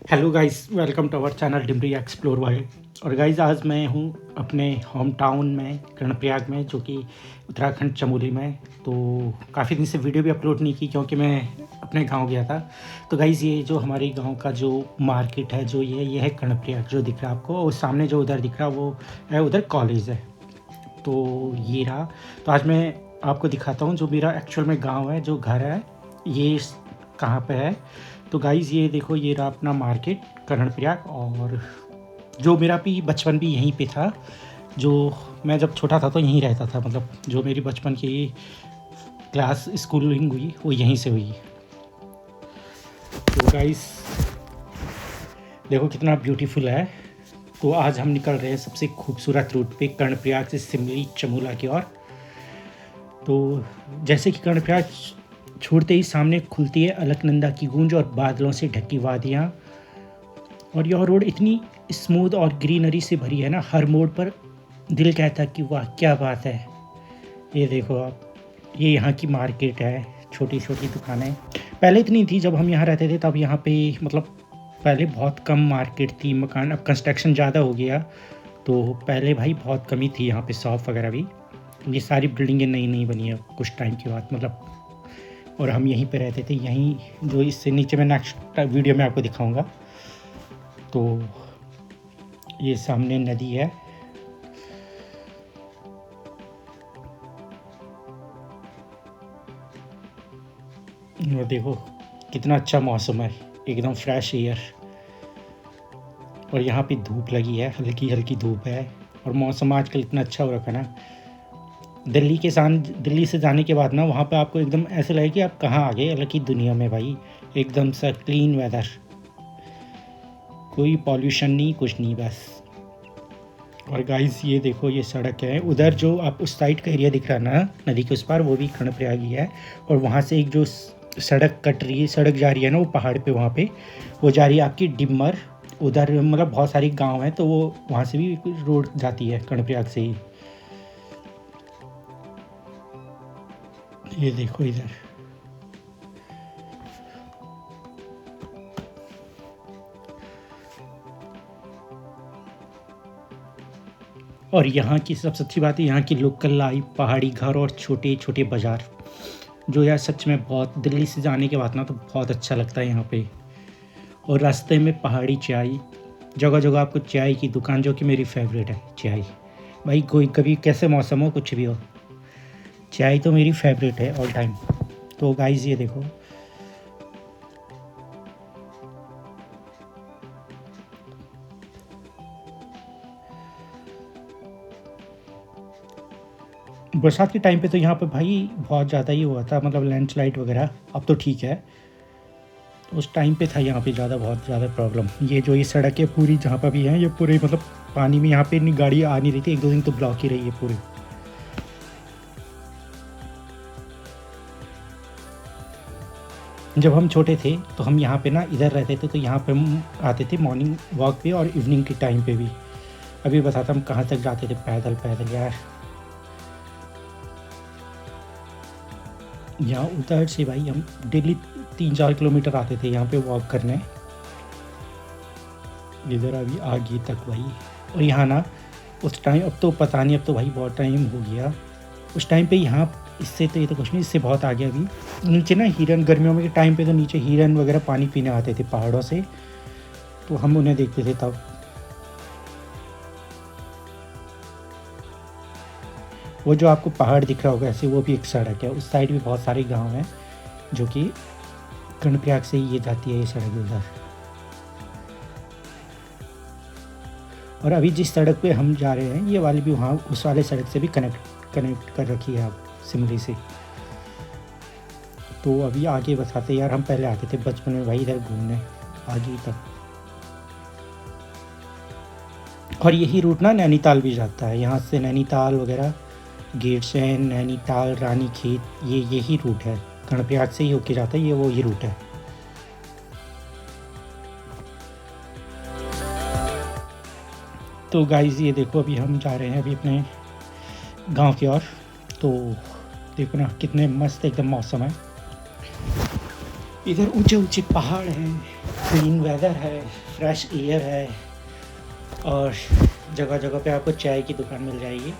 Hello guys, welcome to our channel Dimri explore world. और guys, आज मैं हूँ अपने होम टाउन में कर्णप्रयाग में, जो कि उत्तराखंड चमोली में। तो काफ़ी दिन से वीडियो भी अपलोड नहीं की क्योंकि मैं अपने गांव गया था। तो गाइस, ये जो हमारे गांव का जो मार्केट है, जो ये है कर्णप्रयाग जो दिख रहा है आपको, और सामने जो उधर दिख रहा है वो है उधर कॉलेज है। तो ये रहा। तो आज मैं आपको दिखाता हूँ जो मेरा एक्चुअल में गाँव है, जो घर है ये कहाँ पर है। तो गाइज़, ये देखो, ये रहा अपना मार्केट कर्णप्रयाग। और जो मेरा भी बचपन भी यहीं पे था। जो मैं जब छोटा था तो यहीं रहता था, मतलब जो मेरी बचपन की क्लास स्कूलिंग हुई वो यहीं से हुई। तो गाइज़ देखो कितना ब्यूटीफुल है। तो आज हम निकल रहे हैं सबसे खूबसूरत रूट पे कर्णप्रयाग से सिमली चमोला की ओर। तो जैसे कि कर्णप्रयाग छोड़ते ही सामने खुलती है अलकनंदा की गूंज और बादलों से ढकी वादियाँ। और यह रोड इतनी स्मूथ और ग्रीनरी से भरी है ना, हर मोड़ पर दिल कहता कि वाह क्या बात है। ये देखो आप, ये यहाँ की मार्केट है, छोटी छोटी दुकानें। पहले इतनी थी जब हम यहाँ रहते थे, तब यहाँ पे मतलब पहले बहुत कम मार्केट थी, मकान। अब कंस्ट्रक्शन ज़्यादा हो गया, तो पहले भाई बहुत कमी थी यहाँ पे, शॉप वगैरह भी। ये सारी बिल्डिंगें नई नई बनी है कुछ टाइम के बाद, मतलब। और हम यहीं पे रहते थे, यहीं जो इससे नीचे मैं नेक्स्ट वीडियो में आपको दिखाऊंगा। तो ये सामने नदी है। और देखो कितना अच्छा मौसम है, एकदम फ्रेश एयर। और यहाँ पे धूप लगी है, हल्की हल्की धूप है। और मौसम आजकल इतना अच्छा हो रखा है ना। दिल्ली से जाने के बाद ना, वहाँ पे आपको एकदम ऐसे लगे कि आप कहाँ आ गए, अलग ही दुनिया में भाई। एकदम सा क्लीन वेदर, कोई पॉल्यूशन नहीं, कुछ नहीं, बस। और गाइस, ये देखो, ये सड़क है। उधर जो आप उस साइड का एरिया दिख रहा है ना, नदी के उस पार, वो भी कर्णप्रयाग ही है। और वहाँ से एक जो सड़क कट रही है, सड़क जा रही है ना, वो पहाड़ पे, वहाँ पे वो जा रही है आपकी डिमर। उधर मतलब बहुत सारी गांव हैं, तो वो वहाँ से भी रोड जाती है कर्णप्रयाग से ही। ये देखो इधर। और यहाँ की सबसे अच्छी बात है, यहाँ की लोकल लाइफ, पहाड़ी घर और छोटे छोटे बाज़ार, जो यार सच में बहुत, दिल्ली से जाने के बाद ना तो बहुत अच्छा लगता है यहाँ पे। और रास्ते में पहाड़ी चाय, जगह जगह आपको चाय की दुकान, जो कि मेरी फेवरेट है चाय। भाई कोई कभी कैसे मौसम हो, कुछ भी हो, चाय तो मेरी फेवरेट है ऑल टाइम। तो गाइस, ये देखो, बरसात के टाइम पे तो यहाँ पे भाई बहुत ज़्यादा ही हुआ था, मतलब लैंडस्लाइड वगैरह। अब तो ठीक है, उस टाइम पे था यहाँ पे ज़्यादा, बहुत ज़्यादा प्रॉब्लम। ये जो ये सड़क है पूरी, जहाँ पर भी है, ये पूरे मतलब पानी में, यहाँ पे इतनी गाड़ी आ नहीं रही थी, एक दो दिन तो ब्लॉक ही रही है पूरी। जब हम छोटे थे तो हम यहाँ पे ना इधर रहते थे, तो यहाँ पे हम आते थे मॉर्निंग वॉक पे और इवनिंग के टाइम पे भी। अभी बताता हम कहाँ तक जाते थे, पैदल पैदल यार। यहाँ उधर से भाई हम डेली 3-4 किलोमीटर आते थे यहाँ पे वॉक करने, इधर अभी आगे तक भाई। और यहाँ ना उस टाइम, अब तो पता नहीं, अब तो भाई बहुत टाइम हो गया। उस टाइम पे यहाँ, इससे तो ये तो कुछ नहीं, इससे बहुत आगे अभी नीचे ना हिरन, गर्मियों में के टाइम पे तो नीचे हिरन वगैरह पानी पीने आते थे पहाड़ों से, तो हम उन्हें देखते थे तब। वो जो आपको पहाड़ दिख रहा होगा ऐसे, वो भी एक सड़क है, उस साइड भी बहुत सारे गांव हैं, जो कि कर्णप्रयाग से ही ये जाती है, ये सड़क उधर। और अभी जिस सड़क पे हम जा रहे हैं, ये वाली भी वहाँ उस वाले सड़क से भी कनेक्ट कर रखी है आप, सिमली से। तो अभी आगे बताते यार, हम पहले आते थे बचपन में भाई इधर घूमने, आगे तक। और यही रूट ना नैनीताल भी जाता है, यहाँ से नैनीताल वगैरह गेट से नैनीताल, रानीखेत, ये यही रूट है, कर्णप्रयाग से ही होके जाता है, ये वो ये रूट है। तो गाइस, ये देखो, अभी हम जा रहे हैं अभी अपने गांव की ओर। तो देखो ना कितने मस्त एकदम मौसम है। इधर ऊंचे ऊंचे पहाड़ हैं, क्लीन वेदर है, फ्रेश एयर है और जगह जगह पे आपको चाय की दुकान मिल जाएगी।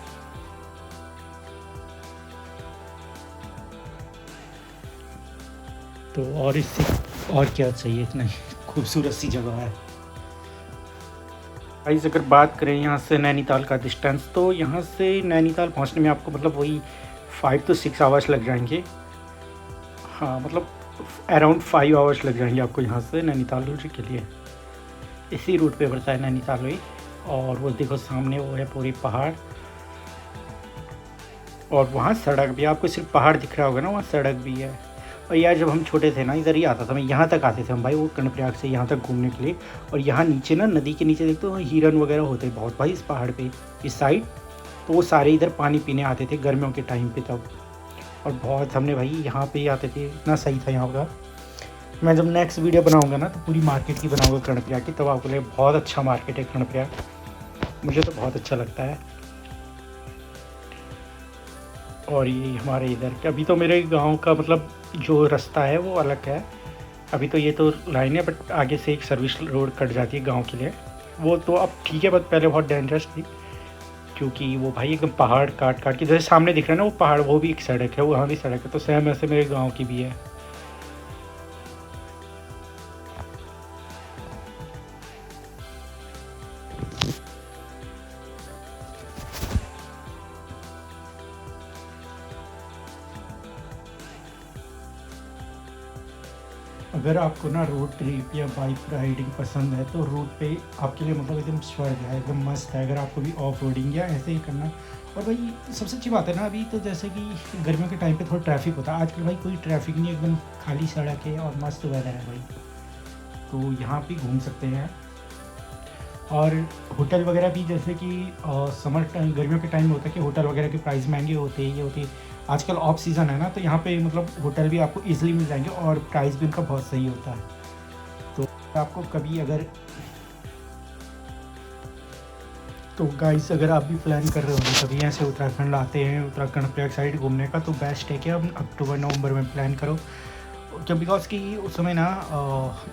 तो और इससे और क्या चाहिए, इतना खूबसूरत सी जगह है। गाइस अगर बात करें यहाँ से नैनीताल का डिस्टेंस, तो यहाँ से नैनीताल पहुँचने में आपको मतलब वही 5 to 6 आवर्स लग जाएंगे। हाँ मतलब अराउंड 5 आवर्स लग जाएंगे आपको यहाँ से नैनीताल के लिए। इसी रूट पे पड़ता है नैनीताल भी। और वो देखो सामने वो है पूरी पहाड़, और वहाँ सड़क भी, आपको सिर्फ पहाड़ दिख रहा होगा ना, वहाँ सड़क भी है। और यार जब हम छोटे थे ना, इधर ही आता था मैं, यहाँ तक आते थे हम भाई, वो कर्णप्रयाग से यहाँ तक घूमने के लिए। और यहाँ नीचे ना, नदी के नीचे देखते हो हिरन वगैरह होते हैं बहुत भाई इस पहाड़ पे, इस साइड। तो वो सारे इधर पानी पीने आते थे गर्मियों के टाइम पे तब। और बहुत हमने भाई यहाँ पे ही आते थे, इतना सही था यहाँ का। मैं जब नेक्स्ट वीडियो बनाऊँगा ना, तो पूरी मार्केट की बनाऊँगा कर्णप्रयाग की, तब आपको लगे बहुत अच्छा मार्केट है कर्णप्रयाग। मुझे तो बहुत अच्छा लगता है। और ये हमारे इधर के, अभी तो मेरे गांव का मतलब जो रास्ता है वो अलग है। अभी तो ये तो लाइन है, बट आगे से एक सर्विस रोड कट जाती है गांव के लिए। वो तो अब ठीक है, बट पहले बहुत डेंजरस थी, क्योंकि वो भाई एकदम पहाड़ काट काट के, जैसे सामने दिख रहा है ना वो पहाड़, वो भी एक सड़क है, वहाँ भी सड़क है। तो सेम ऐसे मेरे गाँव की भी है। अगर आपको ना रोड ट्रिप या बाइक राइडिंग पसंद है, तो रोड पे आपके लिए मतलब एकदम स्वर्ग है, एकदम मस्त है। अगर आपको भी ऑफ रोडिंग या ऐसे ही करना। और भाई सबसे अच्छी बात है ना, अभी तो जैसे कि गर्मियों के टाइम पे थोड़ा ट्रैफिक होता है, आजकल भाई कोई ट्रैफिक नहीं, एकदम खाली सड़क है और मस्त वेदर है भाई। तो यहाँ पे घूम सकते हैं। और होटल वगैरह भी, जैसे कि समर टाइम, गर्मियों के टाइम में होता है कि होटल वगैरह के प्राइस महंगे होते हैं, ये होती है। आजकल ऑफ सीज़न है ना, तो यहाँ पे मतलब होटल भी आपको इजीली मिल जाएंगे और प्राइस भी उनका बहुत सही होता है। तो आपको कभी अगर, तो गाइस अगर आप भी प्लान कर रहे हो कभी ऐसे उत्तराखंड आते हैं, उत्तराखंड प्रयाग साइड घूमने का, तो बेस्ट है कि आप अक्टूबर नवंबर में प्लान करो। क्यों, बिकॉज कि उस समय ना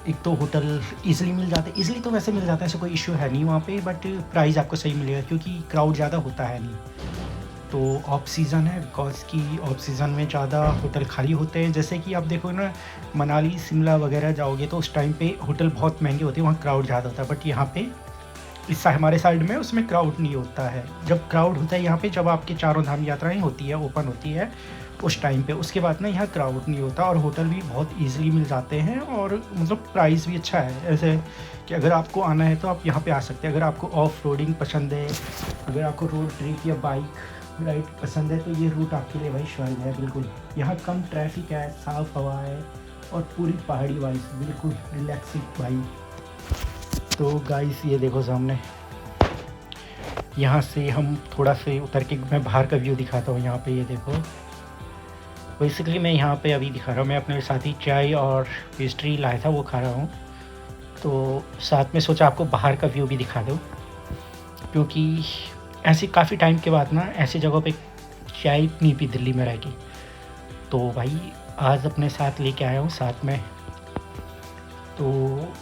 एक तो होटल ईज़िली मिल जाते, ईज़िली तो वैसे मिल जाता है, ऐसा कोई इश्यू है नहीं वहाँ पे, बट प्राइस आपको सही मिलेगा क्योंकि क्राउड ज़्यादा होता है नहीं। तो ऑफ सीज़न है, बिकॉज कि ऑफ सीज़न में ज़्यादा होटल खाली होते हैं। जैसे कि आप देखो ना, मनाली शिमला वगैरह जाओगे तो उस टाइम पे होटल बहुत महंगे होते हैं, वहाँ क्राउड ज़्यादा होता है। बट यहाँ पे इस हमारे साइड में उसमें क्राउड नहीं होता है। जब क्राउड होता है यहाँ पे, जब आपकी चारों धाम यात्राएं होती है, ओपन होती है उस टाइम पे, उसके बाद ना यहाँ क्राउड नहीं होता और होटल भी बहुत ईजिली मिल जाते हैं। और मतलब प्राइस भी अच्छा है, ऐसे कि अगर आपको आना है तो आप यहाँ पे आ सकते हैं। अगर आपको ऑफ रोडिंग पसंद है, अगर आपको रोड ट्रिप या बाइक राइड पसंद है, तो ये रूट आपके लिए भाई स्वर्ग है बिल्कुल। यहाँ कम ट्रैफिक है, साफ़ हवा है और पूरी पहाड़ी वाइज, बिल्कुल रिलैक्सिंग भाई। तो गाइस ये देखो सामने, यहाँ से हम थोड़ा से उतर के मैं बाहर का व्यू दिखाता हूँ। यहाँ पे ये देखो, बेसिकली मैं यहाँ पे अभी दिखा रहा हूँ, मैं अपने साथ ही चाय और पेस्ट्री लाया था, वो खा रहा हूँ। तो साथ में सोचा आपको बाहर का व्यू भी दिखा दूँ, क्योंकि ऐसे काफ़ी टाइम के बाद ना ऐसी जगहों पे चाय नहीं पी दिल्ली में रहेगी। तो भाई आज अपने साथ लेके आया हूँ साथ में, तो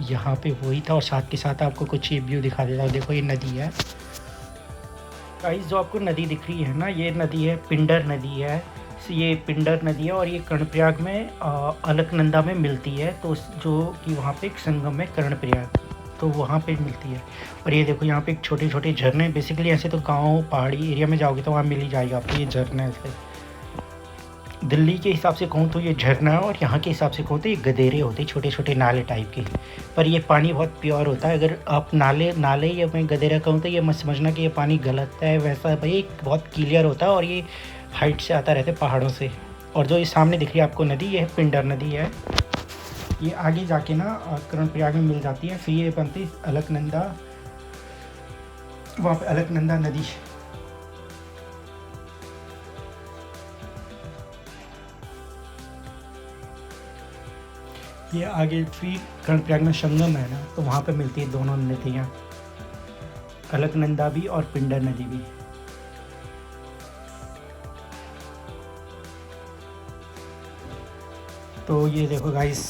यहाँ पे वही था। और साथ के साथ आपको कुछ ये व्यू दिखा देता हूँ। देखो ये नदी है गाइस, जो आपको नदी दिख रही है ना, ये नदी है पिंडर नदी है। ये पिंडर नदी है और ये कर्णप्रयाग में अलकनंदा में मिलती है। तो जो कि वहाँ पे एक संगम है कर्णप्रयाग, तो वहाँ पे मिलती है। और ये देखो यहाँ पे एक छोटे छोटे झरने, बेसिकली ऐसे तो गांव पहाड़ी एरिया में जाओगे तो वहाँ मिल ही जाएगा आपको ये झरना। ऐसे दिल्ली के हिसाब से कहूँ तो ये झरना है, और यहाँ के हिसाब से कहूँ तो ये गदेरे होते हैं, छोटे छोटे नाले टाइप के। पर ये पानी बहुत प्योर होता है। अगर आप नाले या मैं गदेरा कहूँ तो ये मत समझना कि ये पानी गलत है, वैसा भाई बहुत क्लियर होता है। और ये हाइट से आता रहता है पहाड़ों से। और जो ये सामने दिख रही है आपको नदी, ये पिंडर नदी है। ये आगे जाके ना कर्णप्रयाग में मिल जाती है, फिर ये बनती अलकनंदा, वहाँ पे अलकनंदा नदी। ये आगे फिर कर्णप्रयाग में संगम है ना, तो वहाँ पे मिलती है दोनों नदियाँ, अलकनंदा भी और पिंडर नदी भी। तो ये देखो गाइस,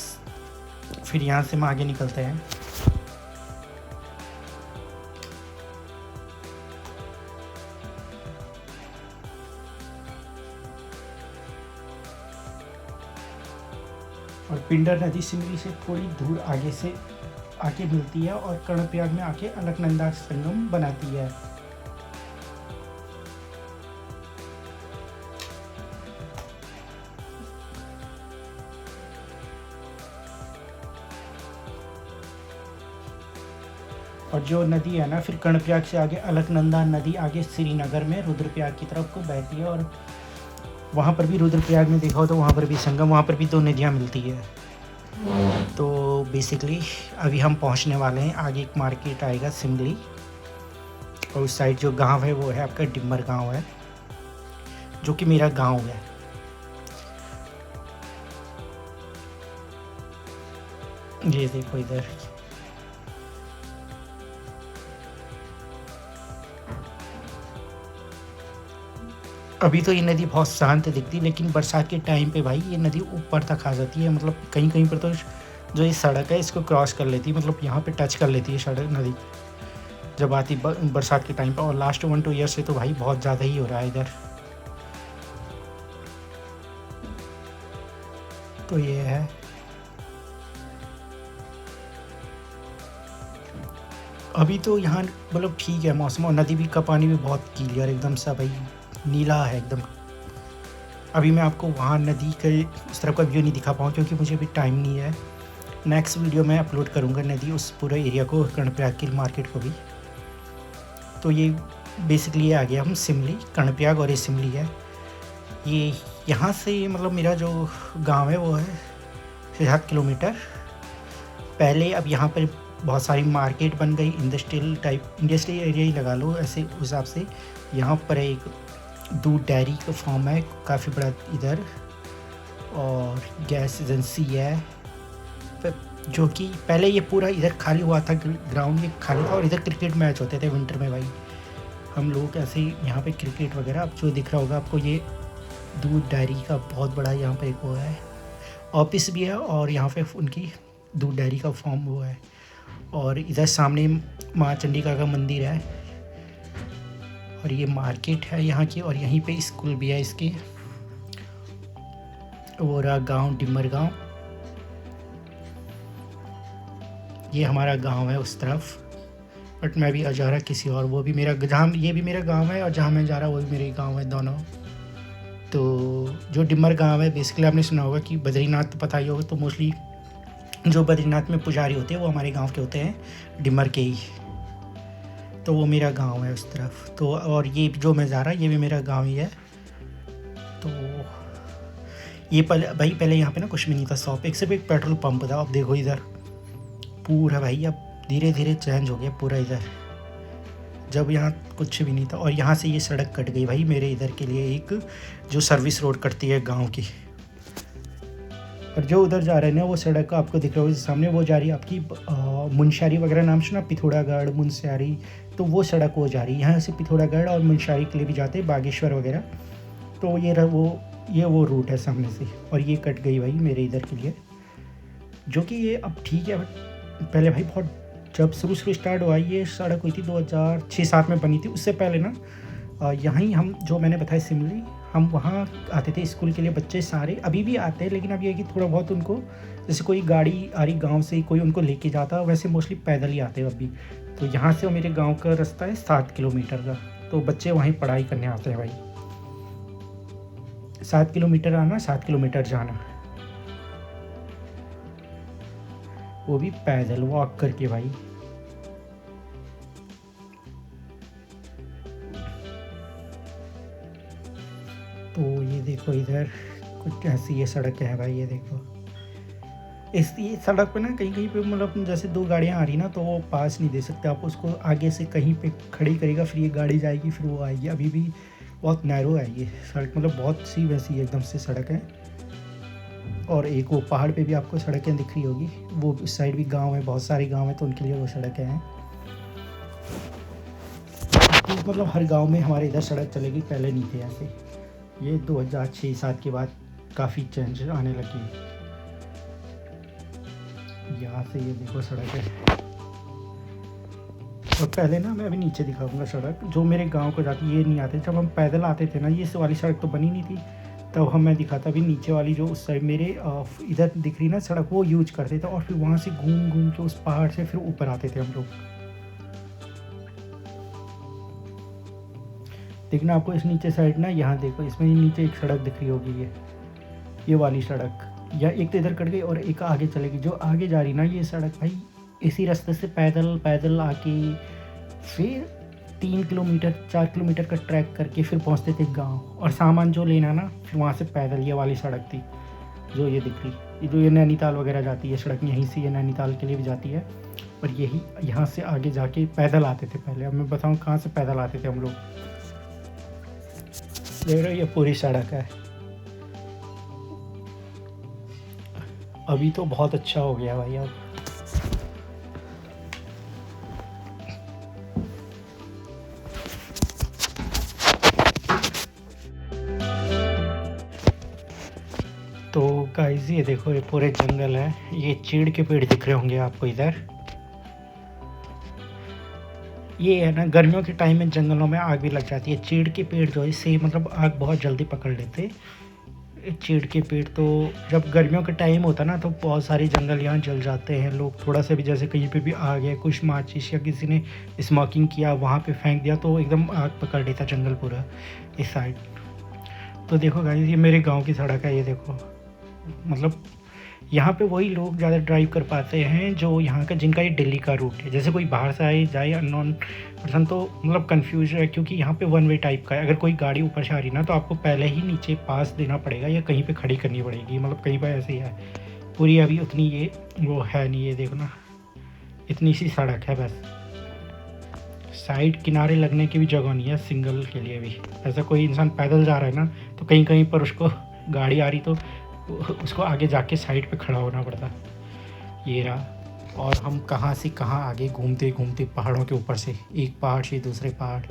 फिर यहाँ से हम आगे निकलते हैं। और पिंडर नदी सिमरी से थोड़ी दूर आगे से आके मिलती है और कर्णप्रयाग में आके अलकनंदा संगम बनाती है। और जो नदी है ना, फिर कर्णप्रयाग से आगे अलकनंदा नदी आगे श्रीनगर में रुद्रप्रयाग की तरफ को बहती है। और वहाँ पर भी रुद्रप्रयाग में देखा हो तो वहाँ पर भी संगम, वहाँ पर भी दो नदियाँ मिलती है। तो बेसिकली अभी हम पहुँचने वाले हैं, आगे एक मार्केट आएगा सिमली, और उस साइड जो गांव है वो है आपका डिम्बर गांव है, जो कि मेरा गांव है। ये देखो इधर, अभी तो ये नदी बहुत शांत दिखती है, लेकिन बरसात के टाइम पे भाई ये नदी ऊपर तक आ जाती है। मतलब कहीं कहीं पर तो जो ये सड़क है इसको क्रॉस कर लेती है, मतलब यहाँ पे टच कर लेती है सड़क नदी जब आती बरसात के टाइम पे। और लास्ट 1-2 ईयर से तो भाई बहुत ज़्यादा ही हो रहा है इधर। तो ये है, अभी तो यहाँ मतलब ठीक है मौसम, और नदी भी का पानी भी बहुत क्लियर एकदम सा भाई नीला है एकदम। अभी मैं आपको वहाँ नदी के उस तरफ का व्यू नहीं दिखा पाऊँ क्योंकि मुझे अभी टाइम नहीं है। नेक्स्ट वीडियो में अपलोड करूँगा नदी उस पूरे एरिया को, कर्णप्रयाग की मार्केट को भी। तो ये बेसिकली आ गया हम सिमली, कर्णप्रयाग और ये सिमली है। ये यहाँ से मतलब मेरा जो गांव है वो है 7 किलोमीटर पहले। अब यहाँ पर बहुत सारी मार्केट बन गई, इंडस्ट्रियल एरिया ही लगा लो ऐसे उस हिसाब से। यहाँ पर एक दूध डेयरी का फार्म है काफ़ी बड़ा इधर, और गैस एजेंसी है, जो कि पहले ये पूरा इधर खाली हुआ था, ग्राउंड ये खाली था, और इधर क्रिकेट मैच होते थे विंटर में भाई। हम लोग ऐसे यहाँ पे क्रिकेट वगैरह, अब जो दिख रहा होगा आपको ये दूध डेयरी का बहुत बड़ा यहाँ पे एक वो है, ऑफिस भी है, और यहाँ पे उनकी दूध डेयरी का फार्म वो है। और इधर सामने माँ चंडिका का मंदिर है, और ये मार्केट है यहाँ की, और यहीं पे स्कूल भी है इसके। वो रहा गाँव डिम्बर गाँव, ये हमारा गांव है उस तरफ। बट मैं भी जा रहा किसी और, वो भी मेरा, जहाँ ये भी मेरा गांव है और जहाँ मैं जा रहा वो भी मेरे गांव है दोनों। तो जो डिम्बर गांव है बेसिकली आपने सुना होगा कि बद्रीनाथ तो पता ही होगा, तो मोस्टली जो बद्रीनाथ में पुजारी होते हैं वो हमारे गांव के होते हैं, डिम्बर के ही। तो वो मेरा गांव है उस तरफ। तो और ये जो मैं जा रहा ये भी मेरा गांव ही है। तो ये पहले यहाँ पे ना कुछ भी नहीं था, शॉप एक सिर्फ एक पेट्रोल पंप था। अब देखो इधर पूरा भाई अब धीरे धीरे चेंज हो गया पूरा इधर, जब यहाँ कुछ भी नहीं था। और यहाँ से ये सड़क कट गई भाई मेरे इधर के लिए, एक जो सर्विस रोड कटती है गांव की। और जो उधर जा रहे हैं ना वो सड़क आपको दिख रहा होगा सामने, वो जा रही है आपकी मुंशियारी वगैरह नाम सुना, पिथौरागढ़ मुंशियारी, तो वो सड़क वो जा रही है। यहाँ से पिथौरागढ़ और मुंशियारी के लिए भी जाते हैं, बागेश्वर वगैरह। तो ये वो रूट है सामने से, और ये कट गई भाई मेरे इधर के लिए, जो कि ये अब ठीक है। बट पहले भाई बहुत, जब शुरू स्टार्ट हुआ ये सड़क हुई थी 2006-07 में बनी थी। उससे पहले ना यहाँ ही हम, जो मैंने बताया सिमली, हम वहाँ आते थे स्कूल के लिए बच्चे सारे, अभी भी आते हैं, लेकिन अब ये है कि थोड़ा बहुत उनको, जैसे कोई गाड़ी आ रही गांव से कोई उनको लेके जाता, वैसे मोस्टली पैदल ही आते हैं अभी। तो यहाँ से मेरे गांव का रास्ता है 7 किलोमीटर का, तो बच्चे वहीं पढ़ाई करने आते हैं भाई। 7 किलोमीटर आना, 7 किलोमीटर जाना, वो भी पैदल वॉक करके भाई। तो ये देखो इधर कुछ ऐसी ये सड़क है भाई, ये देखो ये सड़क पे ना कहीं कहीं पे मतलब जैसे 2 गाड़ियाँ आ रही ना तो वो पास नहीं दे सकते आप उसको, आगे से कहीं पे खड़ी करेगा फिर ये गाड़ी जाएगी फिर वो आएगी। अभी भी बहुत नैरो है ये सड़क, मतलब बहुत सी वैसी एकदम से सड़क है। और एक वो पहाड़ पे भी आपको सड़कें दिख रही होगी, वो उस साइड भी गांव है, बहुत सारे गांव हैं, तो उनके लिए वो सड़कें हैं। तो मतलब हर गांव में हमारे इधर सड़क चलेगी, पहले नहीं थे ऐसे। ये 2006-07 के बाद काफ़ी चेंज आने लगी। यहाँ से ये देखो सड़क है। और पहले ना मैं अभी नीचे दिखाऊंगा सड़क जो मेरे गांव को जाती, ये नहीं आते। जब हम पैदल आते थे ना, ये वाली सड़क तो बनी नहीं थी, तब हम मैं दिखाता भी नीचे वाली जो उस साइड मेरे इधर दिख रही ना सड़क, वो यूज करते थे। और फिर वहाँ से घूम घूम के उस पहाड़ से फिर ऊपर आते थे हम लोग। देखना आपको इस नीचे साइड ना, यहाँ देखो इसमें नीचे एक सड़क दिख रही होगी, ये वाली सड़क, या एक तो इधर कट गई और एक आगे चलेगी। जो आगे जा रही ना ये सड़क भाई, इसी रास्ते से पैदल पैदल आके फिर 3 किलोमीटर 4 किलोमीटर का ट्रैक करके फिर पहुंचते थे गांव। और सामान जो लेना ना, फिर वहाँ से पैदल, ये वाली सड़क थी जो ये दिख रही, जो ये नैनीताल वगैरह जाती है सड़क, यहीं से ये नैनीताल के लिए भी जाती है। और यही यहाँ से आगे जाके पैदल आते थे पहले। अब मैं बताऊँ कहाँ से पैदल आते थे हम लोग। देख रहे हो ये पूरी सड़क है। अभी तो बहुत अच्छा हो गया भाई। अब तो गाइस ये देखो ये पूरे जंगल है। ये चीड़ के पेड़ दिख रहे होंगे आपको इधर। ये है ना, गर्मियों के टाइम में जंगलों में आग भी लग जाती है। चीड़ के पेड़ जो है इससे मतलब आग बहुत जल्दी पकड़ लेते। चीड़ के पेड़ तो जब गर्मियों का टाइम होता ना, तो बहुत सारे जंगल यहाँ जल जाते हैं। लोग थोड़ा सा भी, जैसे कहीं पे भी आग है, कुछ माचिस या किसी ने स्मोकिंग किया वहाँ पे फेंक दिया, तो एकदम आग पकड़ लेता जंगल पूरा इस साइड। तो देखो गाइस ये मेरे गांव की सड़क है। ये देखो मतलब यहाँ पे वही लोग ज़्यादा ड्राइव कर पाते हैं जो यहाँ का, जिनका ये दिल्ली का रूट है। जैसे कोई बाहर से आए जाए अननोन पर्सन तो मतलब कंफ्यूज है, क्योंकि यहाँ पे वन वे टाइप का है। अगर कोई गाड़ी ऊपर से आ रही ना, तो आपको पहले ही नीचे पास देना पड़ेगा या कहीं पे खड़ी करनी पड़ेगी। मतलब कहीं पर ऐसे ही है पूरी। अभी उतनी ये वो है नहीं, ये देखो ना इतनी सी सड़क है बस। साइड किनारे लगने की भी जगह नहीं है सिंगल के लिए भी। ऐसा कोई इंसान पैदल जा रहा है ना, तो कहीं कहीं पर उसको गाड़ी आ रही तो उसको आगे जाके साइड पे खड़ा होना पड़ता। ये रहा। और हम कहाँ से कहाँ आगे घूमते घूमते पहाड़ों के ऊपर से एक पहाड़ से दूसरे पहाड़।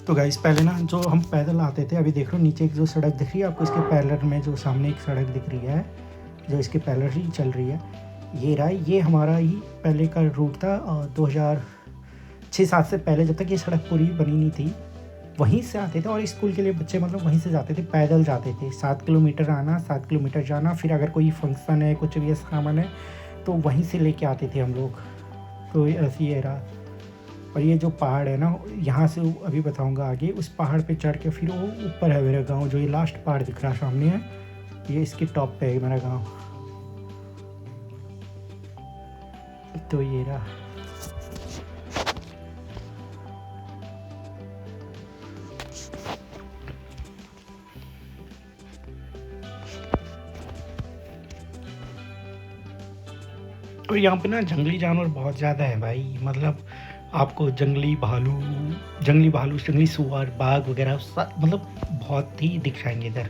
तो गाइस पहले ना जो हम पैदल आते थे, अभी देख लो नीचे एक जो सड़क दिख रही है आपको, इसके पैरेलल में जो सामने एक सड़क दिख रही है जो इसके पैरेलल ही चल रही है, ये रहा। ये हमारा ही पहले का रूट था। 2006-7 से पहले, जब तक ये सड़क पूरी बनी नहीं थी, वहीं से आते थे। और स्कूल के लिए बच्चे मतलब वहीं से जाते थे, पैदल जाते थे। 7 किलोमीटर आना, 7 किलोमीटर जाना। फिर अगर कोई फंक्शन है, कुछ भी सामान है, तो वहीं से लेके आते थे हम लोग। तो ऐसी ये रहा। और ये जो पहाड़ है ना, यहाँ से अभी बताऊंगा आगे, उस पहाड़ पे चढ़ के फिर वो ऊपर है मेरा गांव। जो ये लास्ट पहाड़ दिख रहा सामने है, ये इसके टॉप पे है मेरा गांव। तो ये रहा। और यहाँ पे ना जंगली जानवर बहुत ज़्यादा है भाई। मतलब आपको जंगली भालू, जंगली सुअर, बाघ वगैरह मतलब बहुत ही दिख जाएंगे इधर।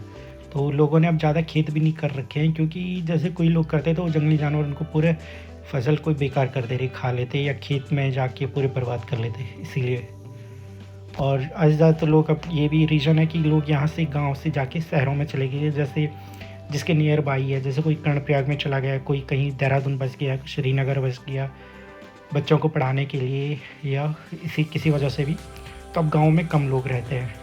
तो लोगों ने अब ज़्यादा खेत भी नहीं कर रखे हैं, क्योंकि जैसे कोई लोग करते तो जंगली जानवर उनको पूरे फसल को बेकार कर दे रहे, खा लेते या खेत में जाके पूरे बर्बाद कर लेते, इसीलिए। और आज ज़्यादातर लोग, अब ये भी रीज़न है कि लोग यहाँ से गाँव से जाके शहरों में चले गए। जैसे जिसके नियर बाई है, जैसे कोई कर्णप्रयाग में चला गया, कोई कहीं देहरादून बस गया, श्रीनगर बस गया बच्चों को पढ़ाने के लिए, या इसी किसी वजह से भी। तो अब गाँव में कम लोग रहते हैं।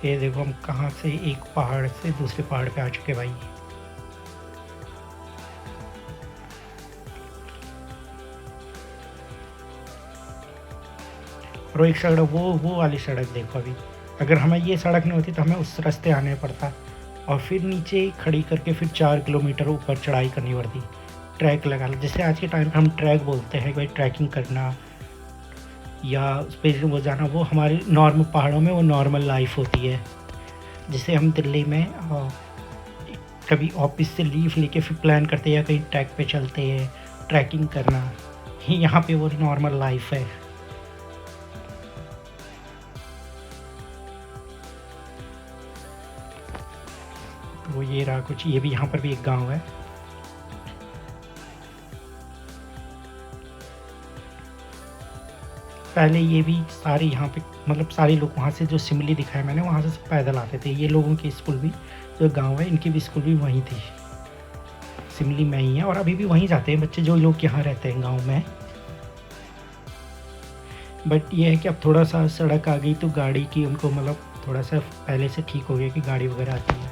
ये देखो हम कहाँ से एक पहाड़ से दूसरे पहाड़ पे आ चुके भाई। और एक सड़क, वो वाली सड़क देखो। अभी अगर हमें ये सड़क नहीं होती तो हमें उस रास्ते आने पड़ता, और फिर नीचे खड़ी करके फिर 4 किलोमीटर ऊपर चढ़ाई करनी पड़ती, ट्रैक लगा लो। जैसे आज के टाइम पे हम ट्रैक बोलते हैं, भाई ट्रैकिंग करना या उस पर वो जाना, वो हमारी नॉर्मल पहाड़ों में वो नॉर्मल लाइफ होती है। जैसे हम दिल्ली में कभी ऑफिस से लीव लेके फिर प्लान करते हैं या कहीं ट्रैक पे चलते हैं ट्रैकिंग करना, यहाँ पे वो नॉर्मल लाइफ है। वो ये रहा कुछ, ये भी यहाँ पर भी एक गांव है। पहले ये भी सारे यहाँ पे मतलब सारे लोग वहाँ से जो सिमली दिखाया मैंने वहाँ से पैदल आते थे। ये लोगों की स्कूल भी जो गांव है इनकी भी स्कूल भी वहीं थी, सिमली में ही है, और अभी भी वहीं जाते हैं बच्चे जो लोग यहाँ रहते हैं गांव में। बट ये है कि अब थोड़ा सा सड़क आ गई तो गाड़ी की उनको मतलब थोड़ा सा पहले से ठीक हो गया कि गाड़ी वगैरह आती है।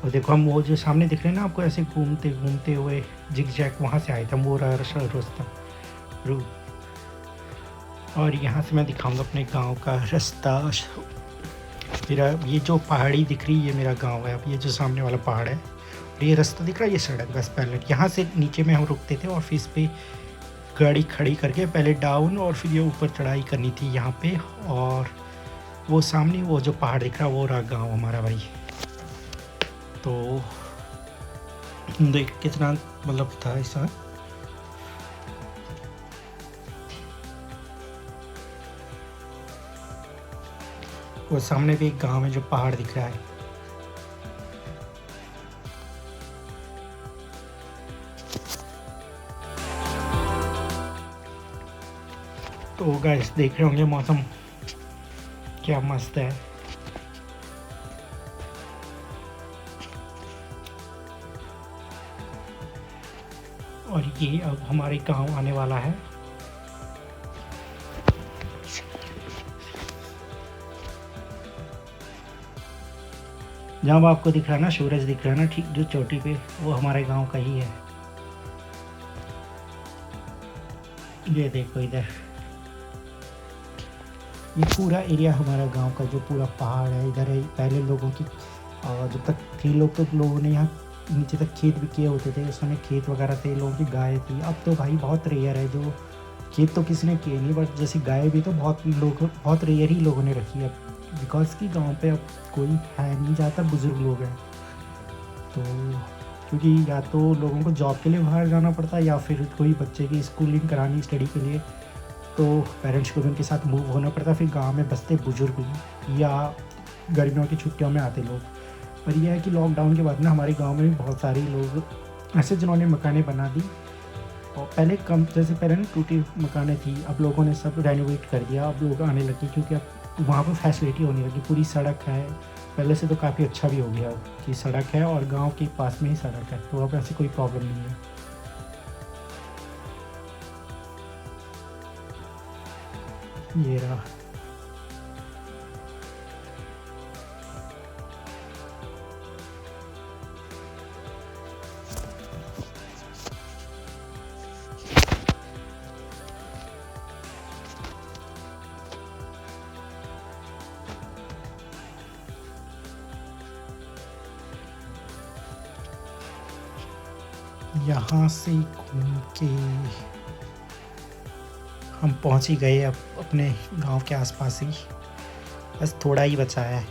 और देखो हम वो जो सामने दिख रहे हैं ना आपको ऐसे घूमते घूमते हुए जिग जैक वहाँ से आए थे हम, वो रास्ता रूट। और यहाँ से मैं दिखाऊंगा अपने गांव का रास्ता। मेरा ये जो पहाड़ी दिख रही है ये मेरा गांव है। अब ये जो सामने वाला पहाड़ है और ये रास्ता दिख रहा है ये सड़क, बस पहले यहाँ से नीचे में हम रुकते थे और फिर इस पर गाड़ी खड़ी करके पहले डाउन और फिर ये ऊपर चढ़ाई करनी थी यहाँ पे। और वो सामने वो जो पहाड़ दिख रहा है वो रहा गाँव हमारा भाई। तो देख कितना मतलब था ऐसा। वो सामने भी एक गांव है जो पहाड़ दिख रहा है। तो गाइस देख रहे होंगे मौसम क्या मस्त है। और ये अब हमारे गांव आने वाला है। जहाँ आपको दिख रहा है ना सूरज दिख रहा है ना ठीक जो चोटी पे, वो हमारे गांव का ही है। ये देखो इधर ये पूरा एरिया हमारा गांव का जो पूरा पहाड़ है इधर है। पहले लोगों की जब तक थे लोग तो लोगों ने यहाँ नीचे तक खेत भी किए होते थे, उस समय खेत वगैरह थे, लोगों की गाय थी। अब तो भाई बहुत रेयर है, जो खेत तो किसी ने किए नहीं बट जैसी गाय भी तो बहुत रेयर ही लोगों ने रखी है। बिकॉज कि गांव पे अब कोई है नहीं, ज़्यादातर बुज़ुर्ग लोग हैं। तो क्योंकि या तो लोगों को जॉब के लिए बाहर जाना पड़ता है या फिर कोई बच्चे की स्कूलिंग करानी स्टडी के लिए, तो पेरेंट्स को भी उनके साथ मूव होना पड़ता। फिर गांव में बसते बुजुर्ग या गर्मियों की छुट्टियों में आते लोग। पर यह है कि लॉकडाउन के बाद ना हमारे गांव में भी बहुत सारे लोग ऐसे जिन्होंने मकानें बना दी। और पहले कम जैसे पहले ना टूटी मकानें थी, अब लोगों ने सब रेनोवेट कर दिया। अब लोग आने लगे क्योंकि अब वहाँ पर फैसिलिटी होने लगी, पूरी सड़क है। पहले से तो काफ़ी अच्छा भी हो गया कि सड़क है और गांव के पास में ही सड़क है, तो अब ऐसी कोई प्रॉब्लम नहीं है। ये रहा यहाँ से घूम के हम पहुँच ही गए अब अपने गांव के आसपास ही, बस थोड़ा ही बचा है।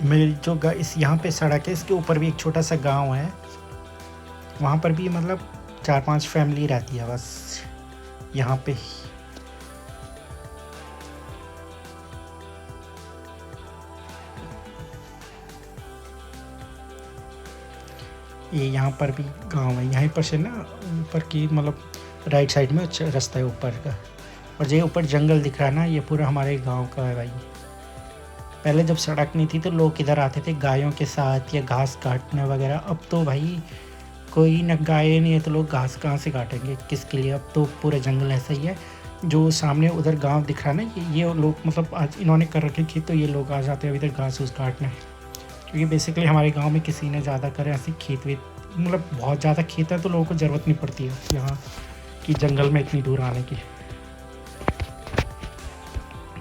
मेरी जो इस यहाँ पे सड़क है इसके ऊपर भी एक छोटा सा गांव है, वहाँ पर भी मतलब 4-5 फैमिली रहती है बस यहाँ पे। ये यहाँ पर भी गांव है, यहीं पर से ना ऊपर की मतलब राइट साइड में अच्छा रास्ता है ऊपर का। और जो ऊपर जंगल दिख रहा है ना ये पूरा हमारे गांव का है भाई। पहले जब सड़क नहीं थी तो लोग इधर आते थे गायों के साथ या घास काटने वगैरह। अब तो भाई कोई न गाय नहीं है तो लोग घास कहाँ से काटेंगे किसके लिए। अब तो पूरा जंगल ऐसा ही है। जो सामने उधर गांव दिख रहा है ना ये लोग मतलब आज इन्होंने कर रखे खेत, तो ये लोग आ जाते हैं इधर घास फूस काटने। क्योंकि बेसिकली हमारे गांव में किसी ने ज़्यादा करे ऐसे खेत वेत मतलब बहुत ज़्यादा खेत है तो लोगों को ज़रूरत नहीं पड़ती है यहाँ की जंगल में इतनी दूर आने की।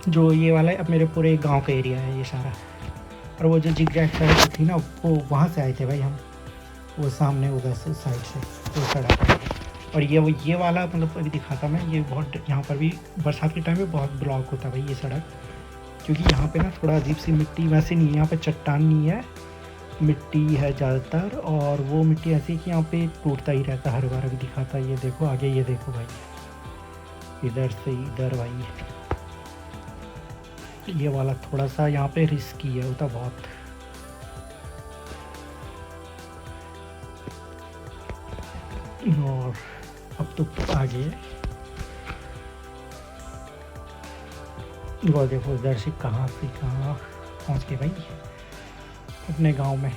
जो ये वाला है अब मेरे पूरे गांव का एरिया है ये सारा। और वो जो जिगजैग सड़क थी ना वो वहाँ से आए थे भाई हम, वो सामने उधर से साइड से वो सड़क। और ये वाला मतलब अभी दिखाता मैं, ये बहुत यहाँ पर भी बरसात के टाइम में बहुत ब्लॉक होता है भाई ये सड़क। क्योंकि यहाँ पे ना थोड़ा अजीब सी मिट्टी वैसे नहीं है, यहाँ पे चट्टान नहीं है, मिट्टी है ज़्यादातर। और वो मिट्टी ऐसी कि यहाँ पे टूटता ही रहता हर बार। अभी दिखाता ये देखो आगे, ये देखो भाई इधर से इधर भाई ये वाला थोड़ा सा यहाँ पे रिस्की है होता बहुत। और अब तो आ गए। वो देखो इधर से कहाँ पहुँच गए भाई अपने गांव में।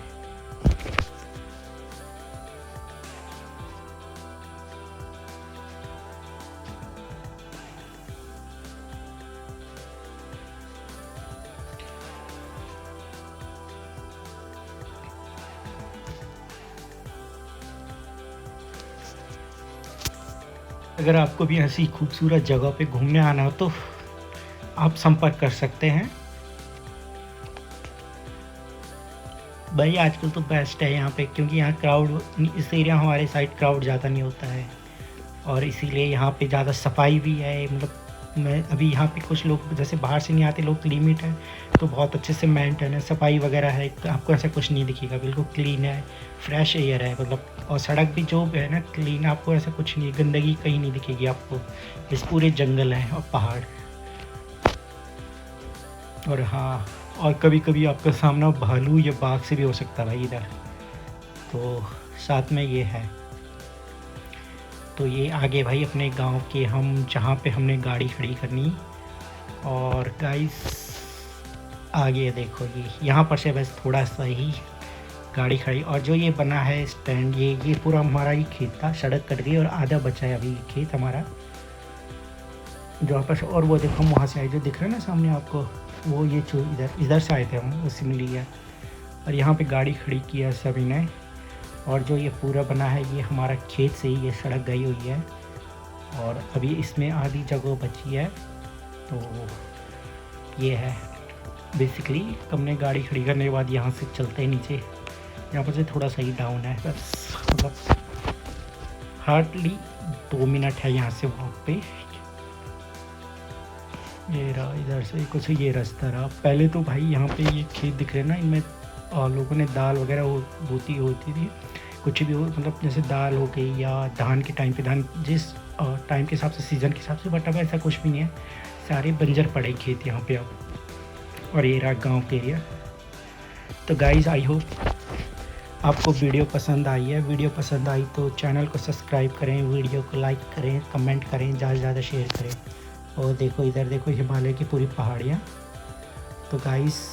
अगर आपको भी ऐसी खूबसूरत जगह पे घूमने आना हो तो आप संपर्क कर सकते हैं भाई। आजकल तो बेस्ट है यहाँ पे, क्योंकि यहाँ क्राउड, इस एरिया हमारे साइड क्राउड ज़्यादा नहीं होता है और इसीलिए यहाँ पे ज़्यादा सफाई भी है। मतलब मैं अभी यहाँ पे कुछ लोग जैसे बाहर से नहीं आते लोग, लिमिट है तो बहुत अच्छे से मेंटेन है, सफाई वगैरह है, तो आपको ऐसा कुछ नहीं दिखेगा, बिल्कुल क्लीन है, फ्रेश एयर है मतलब। और सड़क भी जो है ना क्लीन, आपको ऐसा कुछ नहीं, गंदगी कहीं नहीं दिखेगी आपको। इस पूरे जंगल है और पहाड़। और हाँ, और कभी कभी आपका सामना भालू या बाघ से भी हो सकता है भाई इधर, तो साथ में ये है। तो ये आगे भाई अपने गांव के, हम जहाँ पे हमने गाड़ी खड़ी करनी। और गाइस आगे देखो ये यहाँ पर से बस थोड़ा सा ही गाड़ी खड़ी, और जो ये बना है स्टैंड, ये पूरा हमारा ही खेत था, सड़क कट गई और आधा बचा है अभी खेत हमारा जो आपस। और वो देखो हम वहाँ से आए, जो दिख रहा है ना सामने आपको, वो ये जो इधर से आए थे हम, उसी में लिया और यहाँ पे गाड़ी खड़ी किया सभी ने। और जो ये पूरा बना है ये हमारा खेत से ही ये सड़क गई हुई है और अभी इसमें आधी जगह बची है। तो ये है बेसिकली, हमने गाड़ी खड़ी करने के बाद यहाँ से चलते हैं नीचे, यहाँ पर से थोड़ा सा ही डाउन है बस, मतलब हार्डली 2 मिनट है यहाँ से वॉक पे। ये रहा इधर से कुछ ये रास्ता रहा। पहले तो भाई यहाँ पे ये खेत दिख रहे हैं ना, इनमें लोगों ने दाल वगैरह होती थी, कुछ भी हो, मतलब जैसे दाल हो गई या धान के टाइम पे धान, जिस टाइम के हिसाब से, सीज़न के हिसाब से। बट अब ऐसा कुछ भी नहीं है, सारे बंजर पड़े खेत यहाँ पे अब। और ये रहा गाँव के एरिया। तो गाइज़ आई होप आपको वीडियो पसंद आई है। वीडियो पसंद आई तो चैनल को सब्सक्राइब करें, वीडियो को लाइक करें, कमेंट करें, ज़्यादा से ज़्यादा शेयर करें। और देखो इधर देखो हिमालय की पूरी पहाड़ियाँ। तो गाइस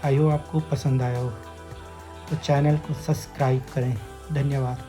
आई होप आपको पसंद आया हो, तो चैनल को सब्सक्राइब करें। धन्यवाद।